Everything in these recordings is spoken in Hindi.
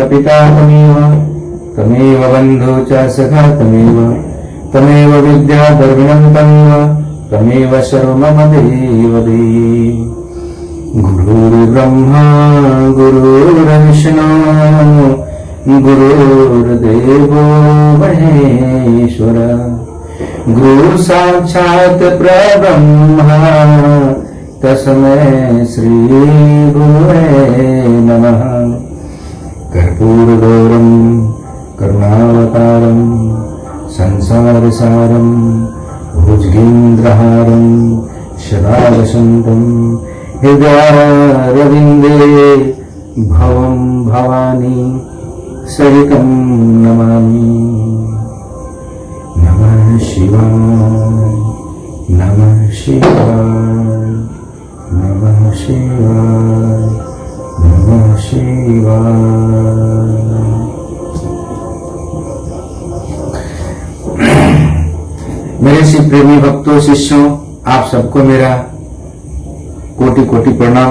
पिता तमेव बन्धु च सखा तमेव विद्या द्रविणं तमेव सर्वं मम देवदेव। गुरुर्ब्रह्मा गुरुर्विष्णु गुरुर्देवो महेश्वर गुरु साक्षात् परब्रह्म तस्मै श्री गुरुवे नमः। कर्पूरगौरं करुणावतारं संसारसारं भुजगेन्द्रहारं सदा वसन्तं हृदयारविन्दे भवं भवानी सहितं नमामि। नमः शिवाय नमः शिवाय नमः शिवाय नमः शिवाय। मेरे शिव प्रेमी भक्तों शिष्यों, आप सबको मेरा कोटि कोटि प्रणाम।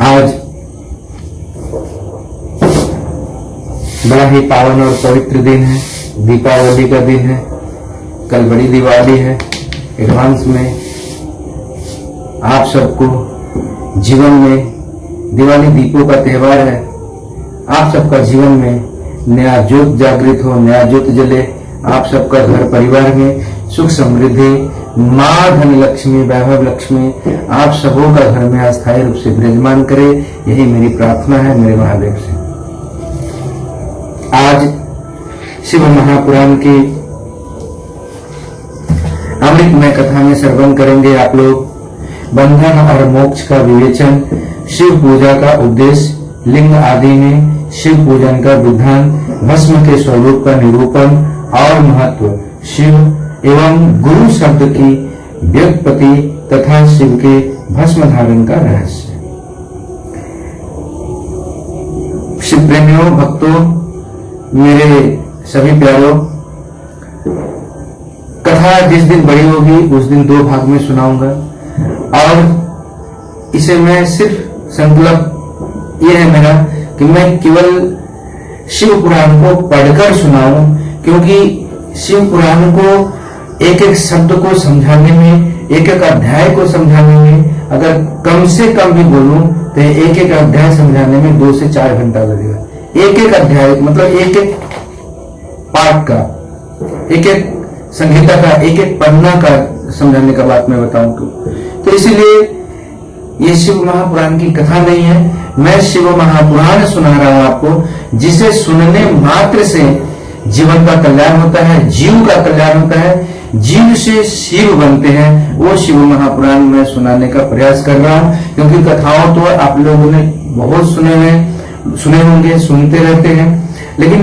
आज बड़ा ही पावन और पवित्र दिन है, दीपावली का दिन है। कल बड़ी दिवाली है। एडवांस में आप सबको जीवन में दिवाली दीपों का त्योहार है। आप सबका जीवन में नया ज्योत जागृत हो, नया ज्योत जले। आप सबका घर परिवार में सुख समृद्धि, माँ धन लक्ष्मी, वैभव लक्ष्मी आप सबों का घर में अस्थायी रूप से विराजमान करे, यही मेरी प्रार्थना है मेरे महादेव से। आज शिव महापुराण की अमृतमय कथा में श्रवण करेंगे आप लोग। बंधन और मोक्ष का विवेचन, शिव पूजा का उद्देश्य, लिंग आदि में शिव पूजन का विधान, भस्म के स्वरूप का निरूपण और महत्व, शिव एवं गुरु शब्द की व्युत्पत्ति तथा शिव के भस्म धारण का रहस्य। शिव प्रेमियों भक्तों, मेरे सभी प्यारों, कथा जिस दिन बड़ी होगी उस दिन 2 भाग में सुनाऊंगा और इसे मैं सिर्फ संकल्प ये है मेरा कि मैं केवल शिव पुराण को पढ़कर सुनाऊं, क्योंकि शिव पुराण को एक एक शब्द को समझाने में, एक एक अध्याय को समझाने में अगर कम से कम भी बोलूं तो एक एक अध्याय समझाने में 2 से 4 घंटा लगेगा। एक एक अध्याय मतलब एक एक पाठ का, एक एक संहिता का, एक एक पन्ना का समझाने का बात मैं बताऊं तो इसीलिए ये शिव महापुराण की कथा नहीं है, मैं शिव महापुराण सुना रहा हूं आपको, जिसे सुनने मात्र से जीवन का कल्याण होता है, जीव का कल्याण होता है, जीव से शिव बनते हैं। वो शिव महापुराण में सुनाने का प्रयास कर रहा हूं, क्योंकि कथाओं तो आप लोगों ने बहुत सुने होंगे, सुनते रहते हैं, लेकिन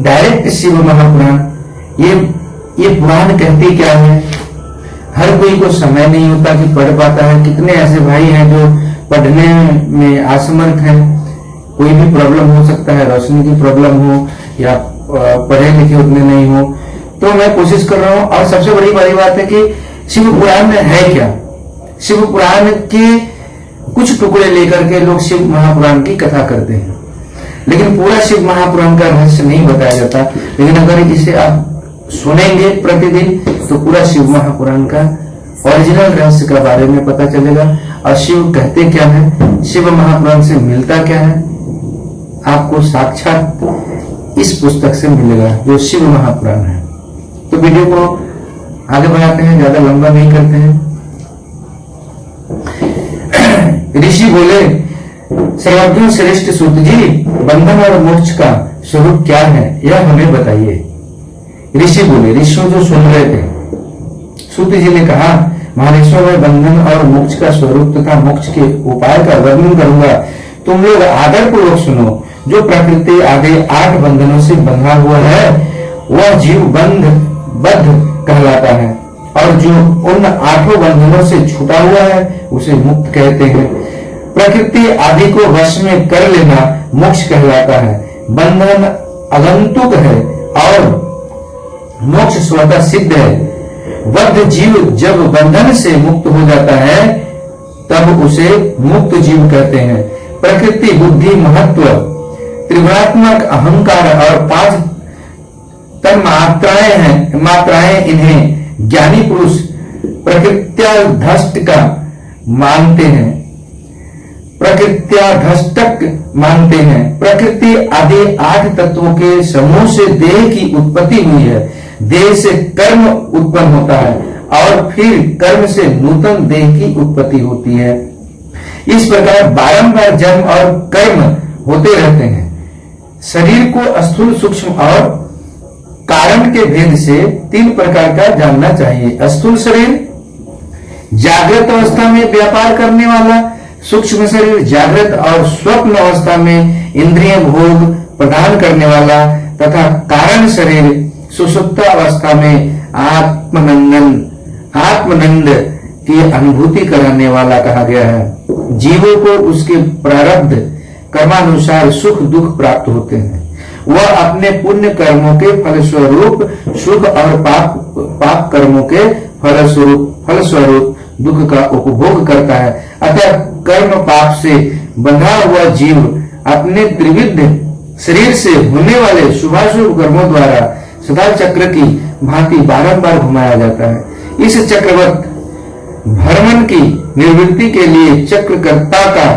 डायरेक्ट शिव महापुराण ये पुराण कहती क्या है। हर कोई को समय नहीं होता कि पढ़ पाता है। कितने ऐसे भाई हैं जो पढ़ने में असमर्थ हैं, कोई भी प्रॉब्लम हो सकता है, रोशनी की प्रॉब्लम हो या पढ़े लिखे उतने नहीं हो। तो मैं कोशिश कर रहा हूं। और सबसे बड़ी बात है कि शिव पुराण में है क्या। शिव पुराण के कुछ टुकड़े लेकर के लोग शिव महापुराण की कथा करते हैं, लेकिन पूरा शिव महापुराण का रहस्य नहीं बताया जाता। लेकिन अगर इसे आप सुनेंगे प्रतिदिन तो पूरा शिव महापुराण का ओरिजिनल रहस्य के बारे में पता चलेगा और शिव कहते क्या है, शिव महापुराण से मिलता क्या है, आपको साक्षात इस पुस्तक से मिलेगा जो शिव महापुराण है। तो वीडियो को आगे बढ़ाते हैं, ज्यादा लंबा नहीं करते हैं। ऋषि बोले, सर्वज्ञ श्रेष्ठ सूत जी, बंधन और मोक्ष का स्वरूप क्या है यह हमें बताइए। ऋषि बोले, ऋषियों जो सुन रहे थे, सूत जी ने कहा, महर्षियों में बंधन और मोक्ष का स्वरूप तथा मोक्ष के उपाय का वर्णन करूंगा, तुम लोग आदर पूर्वक सुनो। जो प्रकृति आदि 8 बंधनों से बंधा हुआ है वह जीव बद्ध कहलाता है, और जो उन 8 बंधनों से छूटा हुआ है उसे मुक्त कहते हैं। प्रकृति आदि को वश में कर लेना मोक्ष कहलाता है। बंधन आगंतुक है और मोक्ष स्वतः सिद्ध है। बद्ध जीव जब बंधन से मुक्त हो जाता है तब उसे मुक्त जीव कहते हैं। प्रकृति, बुद्धि, महत्व, त्रिगुणात्मक अहंकार और 5 तन्मात्राएं हैं, मात्राएं इन्हें ज्ञानी पुरुष प्रकृत्याधष्ट का मानते हैं, प्रकृत्याधष्टक मानते हैं। प्रकृति आदि 8 तत्वों के समूह से देह की उत्पत्ति हुई है। देह से कर्म उत्पन्न होता है और फिर कर्म से नूतन देह की उत्पत्ति होती है। इस प्रकार बारंबार जन्म और कर्म होते रहते हैं। शरीर को स्थूल, सूक्ष्म और कारण के भेद से 3 प्रकार का जानना चाहिए। स्थूल शरीर जागृत अवस्था में व्यापार करने वाला, सूक्ष्म शरीर जागृत और स्वप्न अवस्था में इंद्रिय भोग प्रदान करने वाला तथा कारण शरीर सुषुप्त अवस्था में आत्मनंद की अनुभूति कराने वाला कहा गया है। जीवों को उसके प्रारब्ध कर्मानुसार सुख दुख प्राप्त होते हैं। वह अपने पुण्य कर्मों के फलस्वरूप सुख और पाप कर्मों के फलस्वरूप दुख का उपभोग करता है। अतः कर्म पाप से बंधा हुआ जीव अपने त्रिविध शरीर से होने वाले शुभाशुभ कर्मों द्वारा सदा चक्र की भांति बारंबार घुमाया जाता है। इस चक्रवत भ्रमण की निवृत्ति के लिए चक्रकर्ता का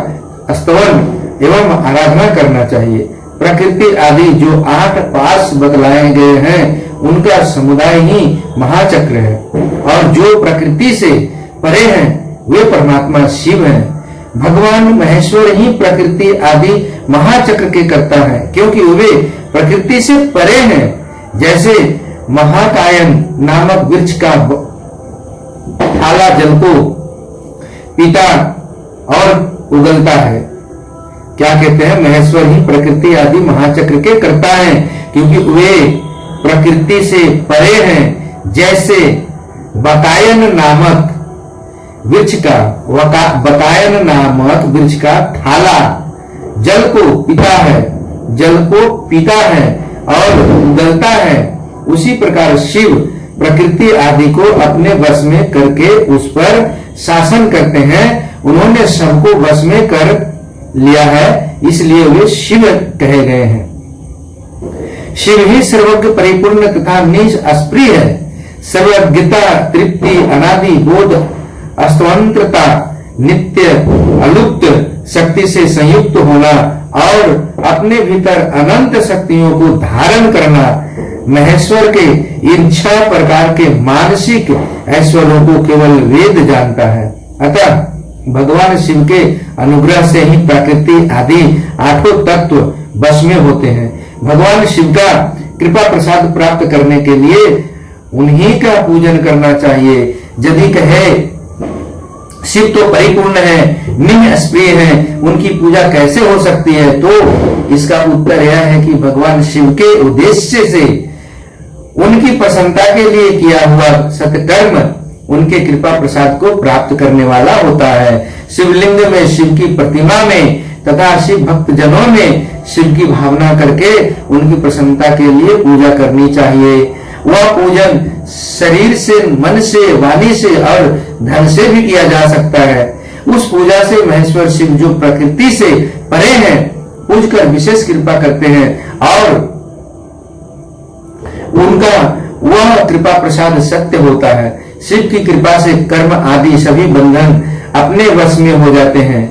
स्तवन एवं आराधना करना चाहिए। प्रकृति आदि जो 8 पास बतलाए गए हैं उनका समुदाय ही महाचक्र है और जो प्रकृति से परे हैं वे परमात्मा शिव हैं। भगवान महेश्वर ही प्रकृति आदि महाचक्र के कर्ता हैं, क्योंकि वे प्रकृति से परे हैं। जैसे महाकायन नामक वृक्ष का ठाला जल को पीता और उगलता है। क्या कहते हैं? महेश्वर ही प्रकृति आदि महाचक्र के कर्ता हैं, क्योंकि वे प्रकृति से परे हैं। जैसे बकायन नामक वृक्ष का ठाला जल को पीता है और उगलता है, उसी प्रकार शिव प्रकृति आदि को अपने वश में करके उस पर शासन करते हैं। उन्होंने सबको वश में कर लिया है, इसलिए वे शिव कहे गए हैं। शिव ही सर्वज्ञ, परिपूर्ण तथा निष्क्रिय है। सर्वज्ञता, तृप्ति, अनादि बोध, स्वतंत्रता, नित्य अलुप्त शक्ति से संयुक्त होना और अपने भीतर अनंत शक्तियों को धारण करना, महेश्वर के इन 6 प्रकार के मानसिक ऐश्वर्यों को केवल वेद जानता है। अतः भगवान शिव के अनुग्रह से ही प्रकृति आदि 8 तत्व वश में होते हैं। भगवान शिव का कृपा प्रसाद प्राप्त करने के लिए उन्हीं का पूजन करना चाहिए। यदि कहे शिव तो परिपूर्ण है, निष्क्रिय है, उनकी पूजा कैसे हो सकती है, तो इसका उत्तर यह है कि भगवान शिव के उद्देश्य से उनकी प्रसन्नता के लिए किया हुआ सत्कर्म उनके कृपा प्रसाद को प्राप्त करने वाला होता है। शिवलिंग में, शिव की प्रतिमा में तथा शिव भक्त जनों में शिव की भावना करके उनकी प्रसन्नता के लिए पूजा करनी चाहिए। वह पूजन शरीर से, मन से, वाणी से और धन से भी किया जा सकता है। उस पूजा से महेश्वर शिव जो प्रकृति से परे हैं पूजकर विशेष कृपा करते हैं और उनका वह कृपा प्रसाद सत्य होता है। शिव की कृपा से कर्म आदि सभी बंधन अपने वश में हो जाते हैं।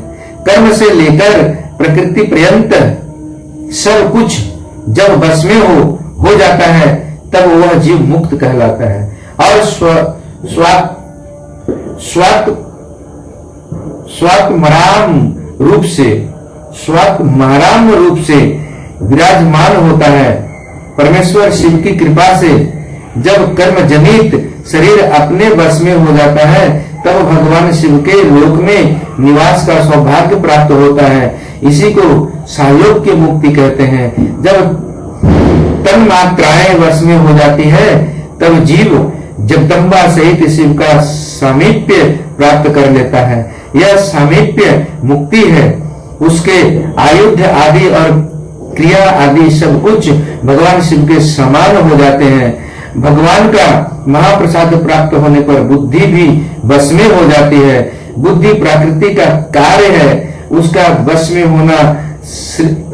कर्म से लेकर प्रकृति पर्यंत सब कुछ जब वश में हो जाता है तब वह जीव मुक्त कहलाता है और स्वात्मराम रूप से विराजमान होता है। परमेश्वर शिव की कृपा से जब कर्म जनित शरीर अपने वश में हो जाता है तब भगवान शिव के लोक में निवास का सौभाग्य प्राप्त होता है। इसी को सालोक्य मुक्ति कहते हैं। जब तन मात्राएं वश में हो जाती है तब जीव जगदम्बा सहित शिव का सामीप्य प्राप्त कर लेता है। यह सामीप्य मुक्ति है। उसके आयुध आदि और क्रिया आदि सब कुछ भगवान शिव के समान हो जाते हैं। भगवान का महाप्रसाद प्राप्त होने पर बुद्धि भी वश में हो जाती है। बुद्धि प्रकृति का कार्य है उसका वश में होना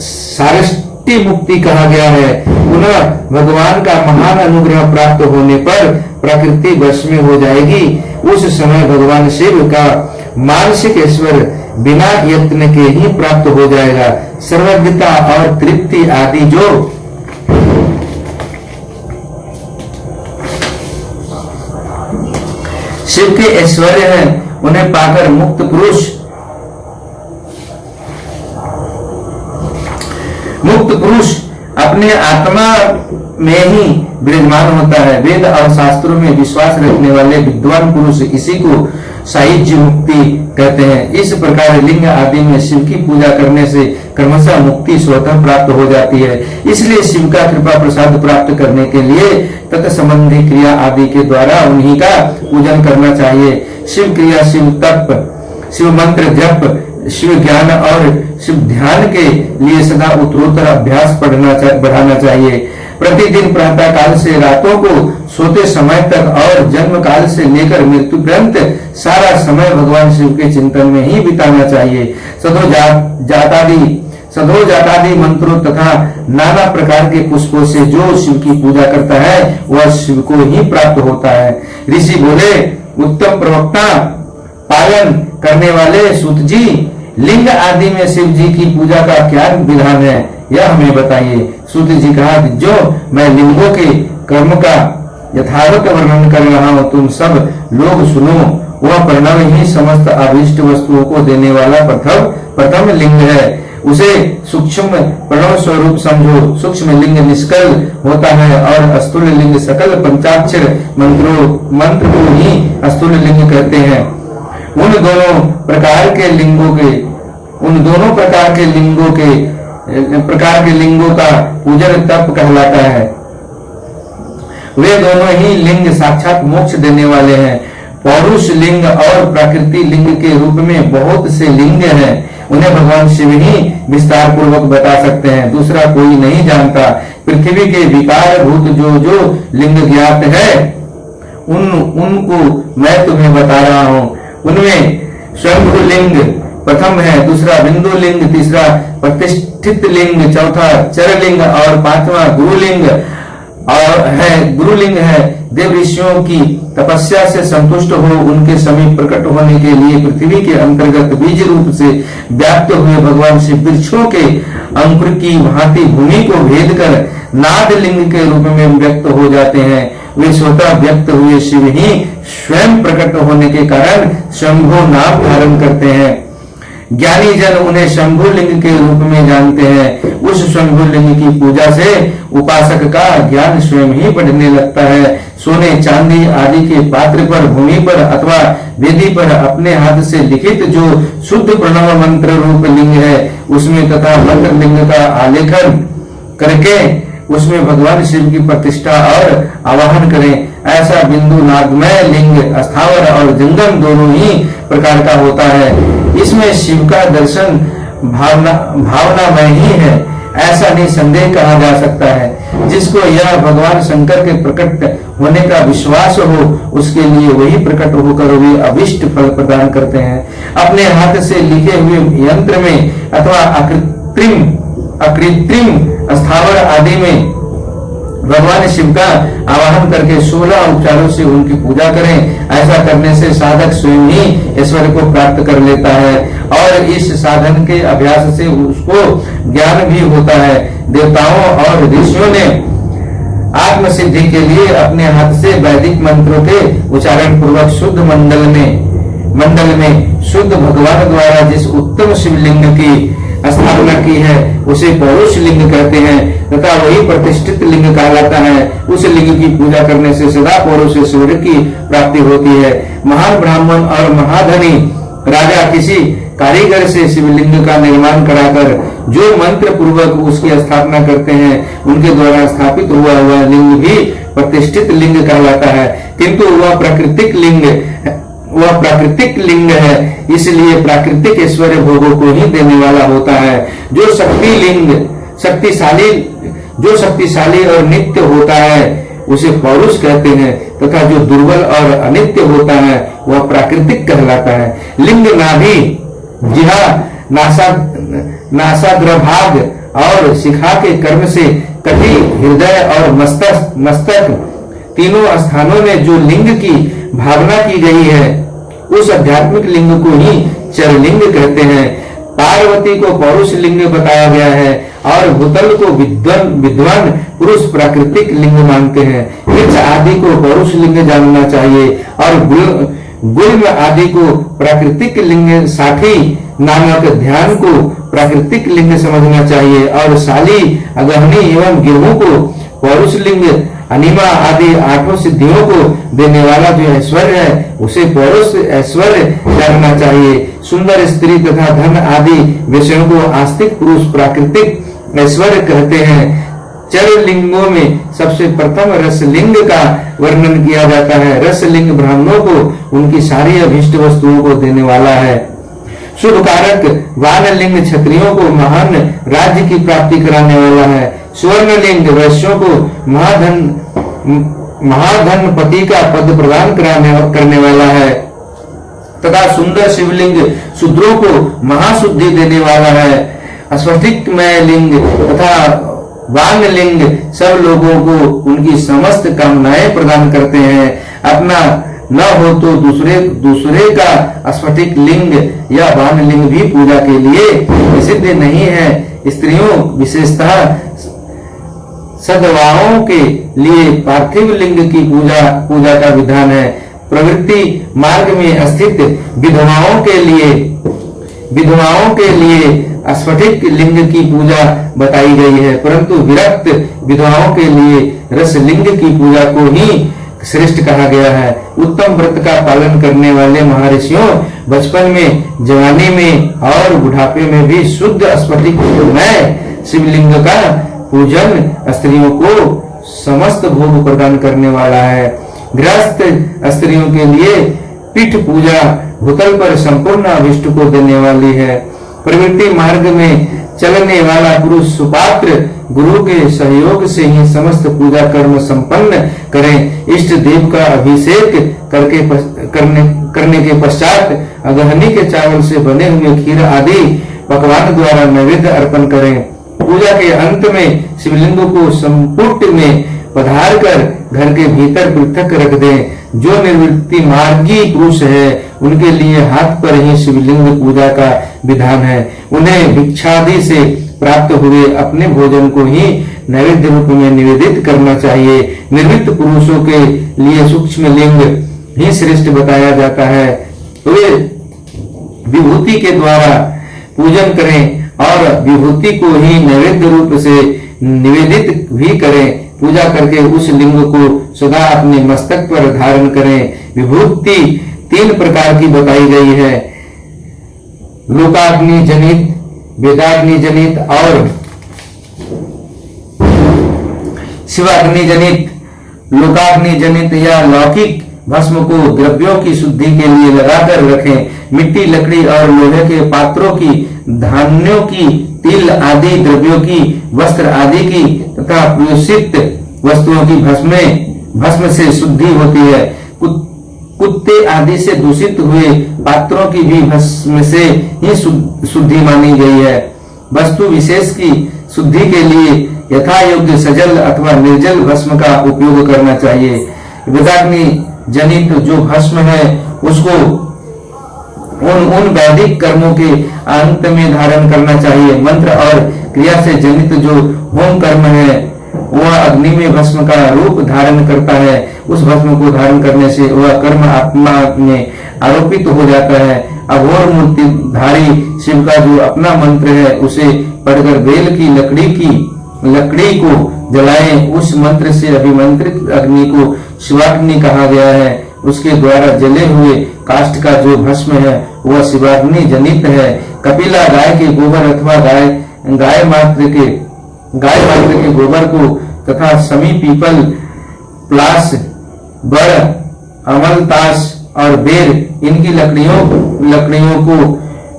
सारष्टी मुक्ति कहा गया है। पुनः भगवान का महान अनुग्रह प्राप्त होने पर प्रकृति वश में हो जाएगी। उस समय भगवान शिव का मानसिक ऐश्वर्य बिना यत्न के ही प्राप्त हो जाएगा। सर्वज्ञता और तृप्ति आदि जो शिव के ऐश्वर्य हैं, उन्हें पाकर मुक्त पुरुष अपने आत्मा में ही विराजमान होता है। वेद और शास्त्रों में विश्वास रखने वाले विद्वान पुरुष इसी को साहिज्य मुक्ति कहते हैं। इस प्रकार लिंग आदि में शिव की पूजा करने से क्रमशः मुक्ति स्वतः प्राप्त हो जाती है। इसलिए शिव का कृपा प्रसाद प्राप्त करने के लिए तत्संबंधी क्रिया आदि के द्वारा उन्हीं का पूजन करना चाहिए। शिव क्रिया, शिव तप, शिव मंत्र जप, शिव ज्ञान और शिव ध्यान के लिए सदा उत्तरोत्तर अभ्यास बढ़ाना चाहिए। प्रतिदिन प्रातः काल से रातों को सोते समय तक और जन्म काल से लेकर मृत्यु पर्यंत सारा समय भगवान शिव के चिंतन में ही बिताना चाहिए। सदो जातादि मंत्रों तथा नाना प्रकार के पुष्पों से जो शिव की पूजा करता है वह शिव को ही प्राप्त होता है। ऋषि बोले, उत्तम प्रवक्ता पालन करने वाले सूत जी, लिंग आदि में शिव जी की पूजा का क्या विधान है, यह हमें बताइए। सूत जी कहा, जो मैं लिंगों के कर्म का यथावत वर्णन कर रहा हूँ, तुम सब लोग सुनो। वह प्रणव ही समस्त अभीष्ट वस्तुओं को देने वाला प्रथम लिंग है। उसे सूक्ष्म प्रणव स्वरूप समझो। सूक्ष्म लिंग निष्कल होता है और स्थूल लिंग सकल पंचाक्षर मंत्र को ही स्थूल लिंग कहते हैं। उन दोनों प्रकार के लिंगों का पूजन तप कहलाता है। वे दोनों ही लिंग साक्षात मोक्ष देने वाले हैं। पौरुष लिंग और प्रकृति लिंग के रूप में बहुत से लिंग हैं। उन्हें भगवान शिव ही विस्तार पूर्वक बता सकते हैं, दूसरा कोई नहीं जानता। पृथ्वी के विकार भूत जो लिंग ज्ञात है उनको मैं तुम्हें बता रहा हूँ। उनमें शंभु लिंग प्रथम है, दूसरा बिंदु लिंग, तीसरा प्रतिष्ठित लिंग, चौथा चर लिंग और पांचवा गुरुलिंग है। देव ऋषियों की तपस्या से संतुष्ट हो उनके समीप प्रकट होने के लिए पृथ्वी के अंतर्गत बीज रूप से व्याप्त हुए भगवान शिव वृक्षों के अंकुर की भांति भूमि को भेद कर नाद लिंग के रूप में व्यक्त हो जाते हैं। वे स्वतः व्यक्त हुए शिव ही स्वयं प्रकट होने के कारण शंभु नाम धारण करते हैं। ज्ञानी जन उन्हें शंभु लिंग के रूप में जानते हैं। उस शंभु लिंग की पूजा से उपासक का ज्ञान स्वयं ही बढ़ने लगता है। सोने चांदी आदि के पात्र पर, भूमि पर अथवा वेदी पर अपने हाथ से लिखित जो शुद्ध प्रणव मंत्र रूप लिंग है उसमें तथा मंत्र लिंग का आलेखन करके उसमें भगवान शिव की प्रतिष्ठा और आवाहन करें। ऐसा बिंदु नादमय लिंग स्थावर और जंगम दोनों ही प्रकार का होता है। इसमें शिव का दर्शन भावनामय ही है, ऐसा निसंदेह कहा जा सकता है। जिसको यह भगवान शंकर के प्रकट होने का विश्वास हो उसके लिए वही प्रकट होकर वे अभिष्ट फल प्रदान करते हैं। अपने हाथ से लिखे हुए यंत्र में अथवा अकृत्रिम स्थावर आदि में भगवान शिव का आवाहन करके 16 उपचारों से उनकी पूजा करें। ऐसा करने से साधक स्वयं ही ईश्वर को प्राप्त कर लेता है और इस साधन के अभ्यास से उसको ज्ञान भी होता है। देवताओं और ऋषियों ने आत्म सिद्धि के लिए अपने हाथ से वैदिक मंत्रों के उच्चारण पूर्वक शुद्ध मंडल में शुद्ध भगवान द्वारा जिस उत्तम शिवलिंग की स्थापना की है उसे पौरुष लिंग कहते हैं तथा वही प्रतिष्ठित लिंग कहलाता है। उस लिंग की पूजा करने से सदा पौरुष सूर्य की प्राप्ति होती है। महान ब्राह्मण और महाधनी राजा किसी कारीगर से शिवलिंग का निर्माण कराकर जो मंत्र पूर्वक उसकी स्थापना करते हैं उनके द्वारा स्थापित हुआ लिंग भी प्रतिष्ठित लिंग कहलाता है। किंतु वह प्राकृतिक लिंग है, इसलिए प्राकृतिक ऐश्वर्य भोगों को ही देने वाला होता है। जो शक्तिशाली और नित्य होता है उसे पौरुष कहते हैं तथा जो दुर्बल और अनित्य होता है वह प्राकृतिक कहलाता है। लिंग नाभि जिहा नासाग्रभाग और शिखा के कर्म से कटी, हृदय और मस्तक तीनों स्थानों में जो लिंग की भावना की गई है उस आध्यात्मिक लिंग को ही चरलिंग कहते हैं। पार्वती को पौरुष लिंग बताया गया है और भूतल को विद्वान पुरुष प्राकृतिक लिंग मानते हैं। वृक्ष आदि को पौरुष लिंग जानना चाहिए और गुल्म आदि को प्राकृतिक लिंग, साठी नामक ध्यान को प्राकृतिक लिंग समझना चाहिए और शाली, अगहनी एवं गेहूं को पौरुष लिंग, अनिमा आदि आठों सिद्धियों को देने वाला जो ऐश्वर्य है उसे पौरुष ऐश्वर्य जानना चाहिए। सुंदर स्त्री तथा धन आदि विषयों को आस्तिक पुरुष प्राकृतिक ऐश्वर्य कहते हैं। चर लिंगों में सबसे प्रथम रसलिंग का वर्णन किया जाता है। रसलिंग ब्राह्मणों को उनकी सारी अभीष्ट वस्तुओं को देने वाला है। शुभ कारक वानलिंग क्षत्रियों को महान राज्य की प्राप्ति कराने वाला है। स्वर्णलिंग वैश्यों को महाधनपति का पद प्रदान करने वाला है तथा सुंदर शिवलिंग शूद्रों को महाशुद्धि देने वाला है। स्फटिकमय लिंग तथा वांगलिंग सब लोगों को उनकी समस्त कामनाएं प्रदान करते हैं। अपना न हो तो दूसरे का स्फटिक लिंग या वांगलिंग भी पूजा के लिए प्रसिद्ध नहीं है। स्त्रियों विशेषतः सदवाओं के लिए पार्थिव लिंग की पूजा का विधान है। प्रवृत्ति मार्ग में स्थित विधवाओं के लिए स्फटिक लिंग की पूजा बताई गई है, परंतु विरक्त विधवाओं के लिए रसलिंग की पूजा को ही श्रेष्ठ कहा गया है। उत्तम व्रत का पालन करने वाले महर्षियों बचपन में, जवानी में और बुढ़ापे में भी शुद्ध स्फटिकमय शिवलिंग का पूजन स्त्रियों को समस्त भोग प्रदान करने वाला है। गृहस्थ स्त्रियों के लिए पीठ पूजा भूतल पर संपूर्ण अभिष्ट को देने वाली है। प्रवृत्ति मार्ग में चलने वाला पुरुष सुपात्र गुरु के सहयोग से ही समस्त पूजा कर्म संपन्न करें। इष्ट देव का अभिषेक करने के पश्चात अगहनी के चावल से बने हुए खीर आदि पकवान द्वारा नैवेद्य अर्पण करें। पूजा के अंत में शिवलिंग को संपुट में पधार कर घर के भीतर पृथक रख दें। जो निवृत्ति मार्गी पुरुष है उनके लिए हाथ पर ही शिवलिंग पूजा का विधान है। उन्हें भिक्षादि से प्राप्त हुए अपने भोजन को ही नैवेद्य रूप में निवेदित करना चाहिए। निवृत्त पुरुषों के लिए सूक्ष्म लिंग ही श्रेष्ठ बताया जाता है। तो वे विभूति के द्वारा पूजन करें और विभूति को ही नैवेद्य रूप से निवेदित भी करें। पूजा करके उस लिंग को सदा अपने मस्तक पर धारण करें। विभूति 3 प्रकार की बताई गई है, लोकाग्नि जनित, वेदाग्नि जनित और शिवाग्नि जनित। लोकाग्नि जनित या लौकिक भस्म को द्रव्यों की शुद्धि के लिए लगाकर रखें। मिट्टी, लकड़ी और लोहे के पात्रों की, धान्यों की, तिल आदि द्रव्यों की, वस्त्र आदि की तथा प्रयुषित वस्तुओं की भस्म से शुद्धि होती है। कुत्ते आदि से दूषित हुए पात्रों की भी भस्म से ही शुद्धि मानी गई है। वस्तु विशेष की शुद्धि के लिए यथा योग्य सजल अथवा निर्जल भस्म का उपयोग करना चाहिए। वेदाग्नि जनित जो भस्म है उसको उन वैदिक कर्मों के अंत में धारण करना चाहिए। मंत्र और क्रिया से जनित जो होम कर्म है वह अग्नि में भस्म का रूप धारण करता है। उस भस्म को धारण करने से वह कर्म आत्मा में आरोपित हो जाता है। अघोर मूर्तिधारी शिव का जो अपना मंत्र है उसे पढ़कर बेल की लकड़ी को जलाएं। उस मंत्र से अभिमंत्रित अग्नि को शिवाग्नि कहा गया है। उसके द्वारा जले हुए काष्ठ का जो भस्म है वह शिवाग्नि जनित है। कपिला गाय के गोबर अथवा गाय मात्र के गोबर को तथा समी, पीपल, प्लास, बड़, अमलतास और बेर इनकी लकड़ियों को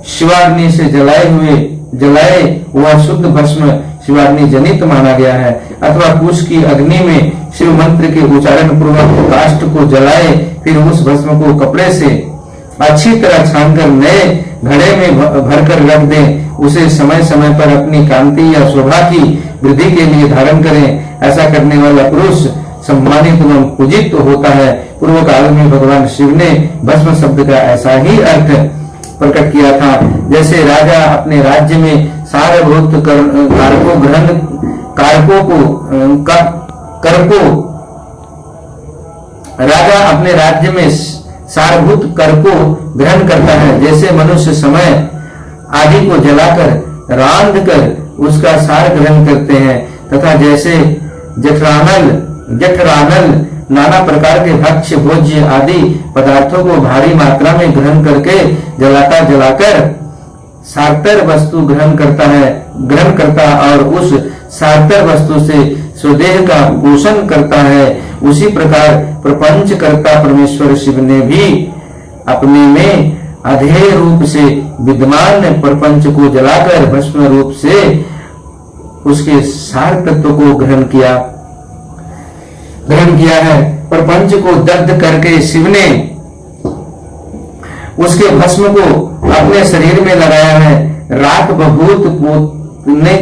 शिवाग्नि से जलाए वह शुद्ध भस्म शिवाग्नि जनित माना गया है। अथवा कुश की अग्नि में शिव मंत्र के उच्चारण पूर्वक काष्ठ को जलाए, फिर उस भस्म को कपड़े से अच्छी तरह छानकर नए घड़े में भरकर रख दें, उसे समय समय पर अपनी कांति या शोभा की वृद्धि के लिए धारण करें। ऐसा करने वाला पुरुष सम्मानित एवं पूजित होता है। पूर्व काल में भगवान शिव ने भस्म शब्द का ऐसा ही अर्थ प्रकट किया था। जैसे राजा अपने राज्य में सारभूत कारकों ग्रहण राजा अपने राज्य में सारभूत कर को ग्रहण करता है। जैसे मनुष्य समय आदि को जलाकर रांध कर उसका सार ग्रहण करते हैं, तथा जैसे जठरानल नाना प्रकार के भक्ष्य भोज्य आदि पदार्थों को भारी मात्रा में ग्रहण करके जलाकर सार्तर वस्तु ग्रहण करता और उस सार्तर वस्तु से स्वदेह का पोषण करता है, उसी प्रकार प्रपंच करता परमेश्वर शिव ने भी अपने में अधेय रूप से विद्यमान प्रपंच को जलाकर भस्म रूप से उसके सार तत्व को ग्रहण किया है। प्रपंच को दग्ध करके शिव ने उसके भस्म को अपने शरीर में लगाया है। राख बभूत पोतने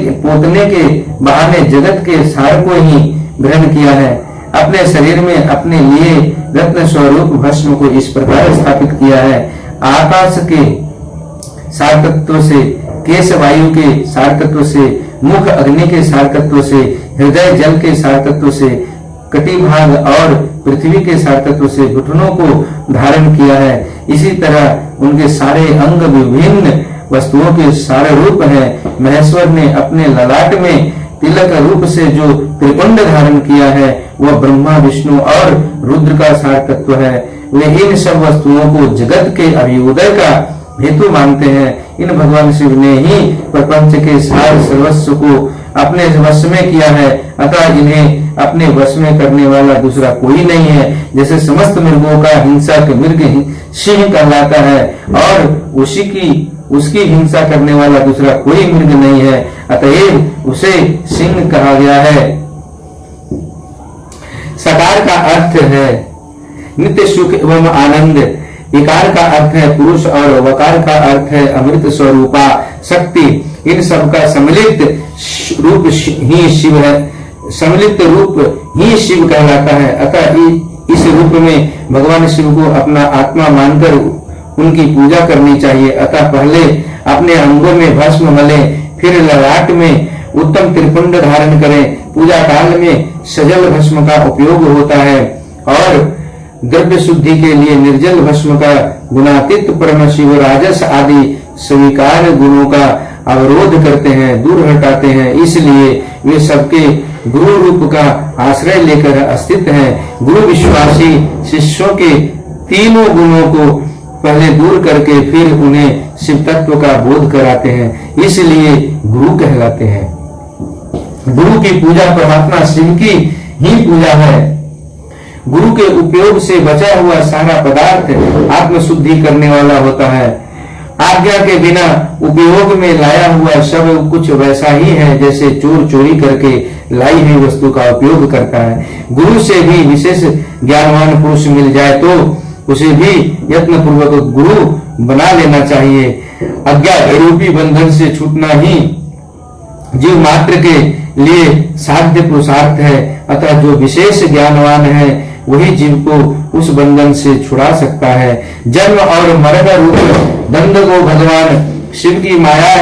के बहाने जगत के सार को ही ग्रहण किया है। अपने शरीर में अपने लिए रत्न स्वरूप भस्म को इस प्रकार स्थापित किया है। आकाश के सार तत्व से, केश वायु के सार तत्व से, मुख अग्नि के सार तत्व से, हृदय जल के सार तत्व से, कटिभाग और पृथ्वी के सार तत्व से घुटनों को धारण किया है। इसी तरह उनके सारे अंग विभिन्न वस्तुओं के सारे रूप हैं। महेश्वर ने अपने ललाट में तिलक रूप से जो त्रिपुंड धारण किया है वह ब्रह्मा विष्णु और रुद्र का सार तत्व है। वे इन सब वस्तुओं को जगत के अभ्युदय का हेतु मानते हैं। इन भगवान शिव ने ही प्रपंच के सार सर्वस्व को अपने वश में किया है, अतः इन्हें अपने वश में करने वाला दूसरा कोई नहीं है। जैसे समस्त मृगों का हिंसक मृग सिंह कहलाता है और उसकी हिंसा करने वाला दूसरा कोई मृग नहीं है, अतएव उसे सिंह कहा गया है। सकार का अर्थ है नित्य सुख एवं आनंद, इकार का अर्थ है पुरुष और वकार का अर्थ है अमृत स्वरूपा शक्ति। इन सब का सम्मिलित रूप ही शिव है, सम्मिलित रूप ही शिव कहलाता है। अतः इस रूप में भगवान शिव को अपना आत्मा मानकर उनकी पूजा करनी चाहिए। अतः पहले अपने अंगों में भस्म मलें, फिर ललाट में उत्तम त्रिपुंड धारण करें। पूजा काल में सजल भस्म का उपयोग होता है और द्रव्य शुद्धि के लिए निर्जल भस्म का गुणातीत परम शिव राजस आदि स्वीकार गुणों का अवरोध करते हैं, दूर हटाते हैं। इसलिए वे सबके गुरु रूप का आश्रय लेकर अस्तित्व हैं। गुरु विश्वासी शिष्यों के तीनों गुणों को पहले दूर करके फिर उन्हें शिव तत्व का बोध कराते हैं, इसलिए गुरु कहलाते हैं। गुरु की पूजा परमात्मा शिव की ही पूजा है। गुरु के उपयोग से बचा हुआ सारा पदार्थ आत्म शुद्धि करने वाला होता है। आज्ञा के बिना उपयोग में लाया हुआ सब कुछ वैसा ही है जैसे चोर चोरी करके लाई हुई वस्तु का उपयोग करता है। गुरु से भी विशेष ज्ञानवान पुरुष मिल जाए तो उसे भी यत्न पूर्वक गुरु बना लेना चाहिए। अज्ञान रूपी बंधन से छूटना ही जीव मात्र के लिए साध्य पुरुषार्थ है। अतः जो विशेष ज्ञानवान है वही जीव को उस बंधन से छुड़ा सकता है। जन्म और मरण रूप दंड को भगवान शिव की माया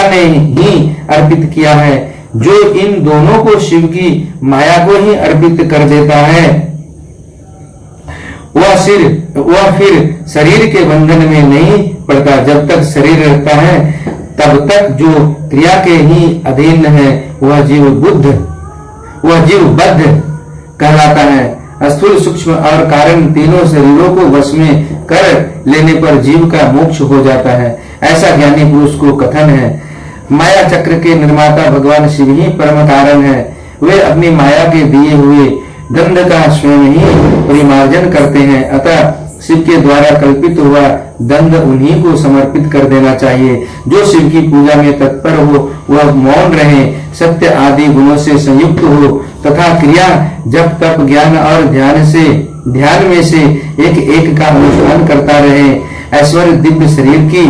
ने ही अर्पित किया है। जो इन दोनों को शिव की माया को ही अर्पित कर देता है वह फिर शरीर के बंधन में नहीं पड़ता। जब तक शरीर रहता है तब तक जो क्रिया के ही अधीन है वह जीव बद्ध कहलाता है। स्थूल सूक्ष्म और कारण तीनों शरीरों को वश में कर लेने पर जीव का मोक्ष हो जाता है, ऐसा ज्ञानी पुरुष को कथन है। माया चक्र के निर्माता भगवान शिव ही परम कारण है। वे अपनी माया के दिए हुए दंड का स्वयं ही परिमार्जन करते हैं। अतः शिव के द्वारा कल्पित हुआ दंड उन्हीं को समर्पित कर देना चाहिए। जो शिव की पूजा में तत्पर हो वह मौन रहे, सत्य आदि गुणों से संयुक्त हो तथा क्रिया जब तप ज्ञान और ध्यान में से एक एक का अनुष्ठान करता रहे। ऐश्वर्य दिव्य शरीर की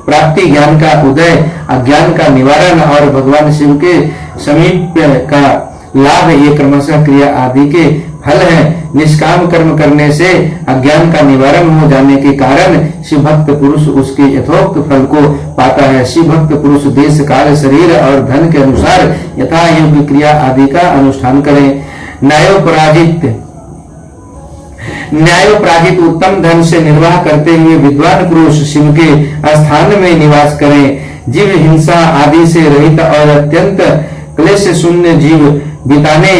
प्राप्ति, ज्ञान का उदय, अज्ञान का निवारण और भगवान शिव के समीप का लाभ, ये क्रमशः क्रिया आदि के फल है। निष्काम कर्म करने से अज्ञान का निवारण हो जाने के कारण शिव भक्त पुरुष उसके यथोक्त फल को पाता है। शिव भक्त पुरुष देश काल शरीर और धन के अनुसार यथा योग्य क्रिया आदि का अनुष्ठान करें। न्यायोपराजित उत्तम धन से निर्वाह करते हुए विद्वान पुरुष शिव के स्थान में निवास करें। जीव हिंसा आदि से रहित और अत्यंत क्लेश शून्य जीव बिताते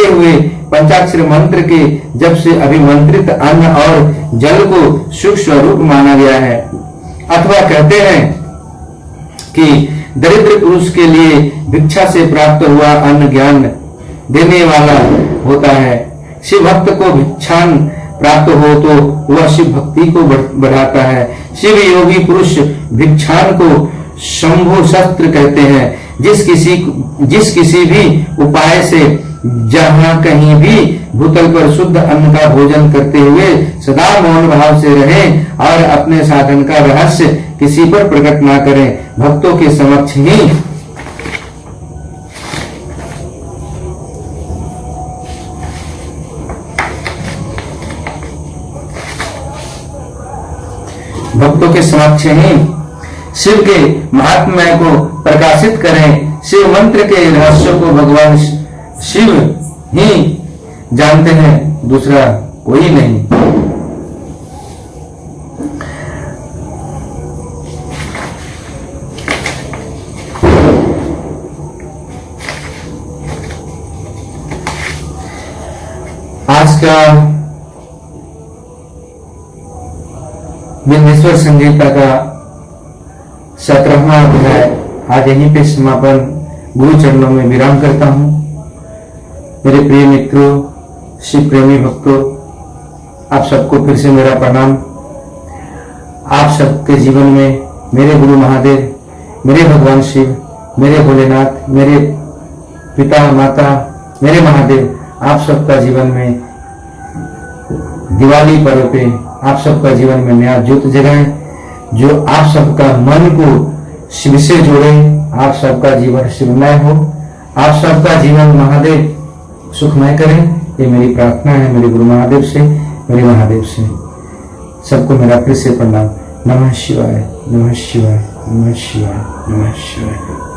हुए पंचाक्षर मंत्र के जब से अभिमंत्रित अन्न और जल को सुख स्वरूप माना गया है। अथवा कहते हैं कि दरिद्र पुरुष के लिए भिक्षा से प्राप्त हुआ अन्न ज्ञान देने वाला होता है। शिव भक्त को भिक्षान प्राप्त हो तो वह शिव भक्ति को बढ़ाता है। शिव योगी पुरुष भिक्षान को शंभु शस्त्र कहते हैं। जिस किसी भी उपाय से जहाँ कहीं भी भूतल पर शुद्ध अन्न का भोजन करते हुए सदा मौन भाव से रहें और अपने साधन का रहस्य किसी पर प्रकट ना करें, भक्तों के समक्ष ही शिव के महात्म्य को प्रकाशित करें। शिव मंत्र के रहस्य को भगवान शिव ही जानते हैं, दूसरा कोई नहीं। आज का विंध्येश्वर संगीता का 17वां अध्याय आज यहीं पे समापन गुरु चरणों में विराम करता हूं। मेरे प्रिय मित्रों, शिव प्रेमी भक्तों, आप सबको फिर से मेरा प्रणाम। आप सबके जीवन में मेरे गुरु महादेव, मेरे भगवान शिव, मेरे भोलेनाथ, मेरे पिता माता, मेरे महादेव, आप सबका जीवन में दिवाली पर्व पे आप सबका जीवन में नया ज्योत जगाएं, जो आप सबका मन को शिव से जोड़े, आप सबका जीवन शिवमय हो, आप सबका जीवन महादेव सुखमय करें। ये मेरी प्रार्थना है मेरे गुरु महादेव से, मेरे महादेव से। सबको मेरा फिर से प्रणाम। नमः शिवाय, नमः शिवाय, नमः शिवाय, नमः शिवाय।